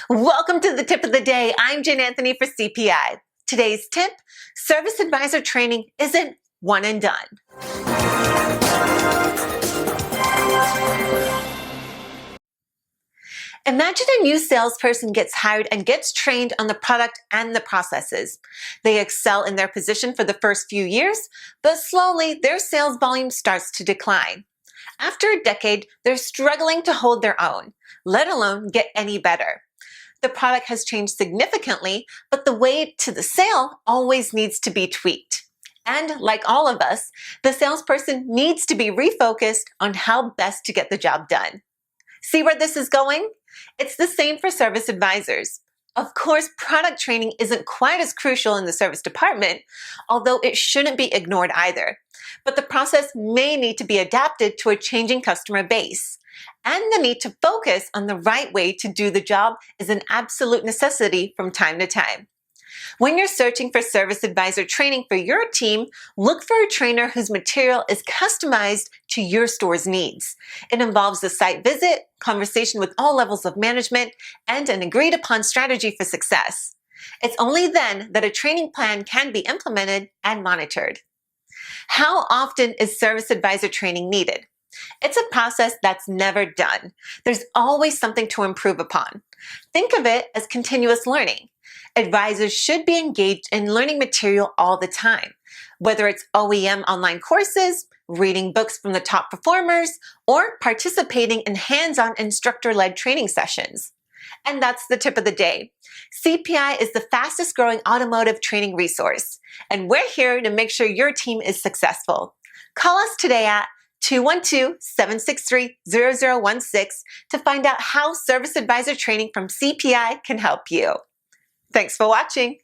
Welcome to the tip of the day. I'm Jen Anthony for CPI. Today's tip, service advisor training isn't one and done. Imagine a new salesperson gets hired and gets trained on the product and the processes. They excel in their position for the first few years, but slowly their sales volume starts to decline. After a decade, they're struggling to hold their own, let alone get any better. The product has changed significantly, but the way to the sale always needs to be tweaked. And like all of us, the salesperson needs to be refocused on how best to get the job done. See where this is going? It's the same for service advisors. Of course, product training isn't quite as crucial in the service department, although it shouldn't be ignored either. But the process may need to be adapted to a changing customer base. And the need to focus on the right way to do the job is an absolute necessity from time to time. When you're searching for service advisor training for your team, look for a trainer whose material is customized to your store's needs. It involves a site visit, conversation with all levels of management, and an agreed upon strategy for success. It's only then that a training plan can be implemented and monitored. How often is service advisor training needed? It's a process that's never done. There's always something to improve upon. Think of it as continuous learning. Advisors should be engaged in learning material all the time, whether it's OEM online courses, reading books from the top performers, or participating in hands-on instructor-led training sessions. And that's the tip of the day. CPI is the fastest growing automotive training resource, and we're here to make sure your team is successful. Call us today at 212-763-0016 to find out how service advisor training from CPI can help you. Thanks for watching.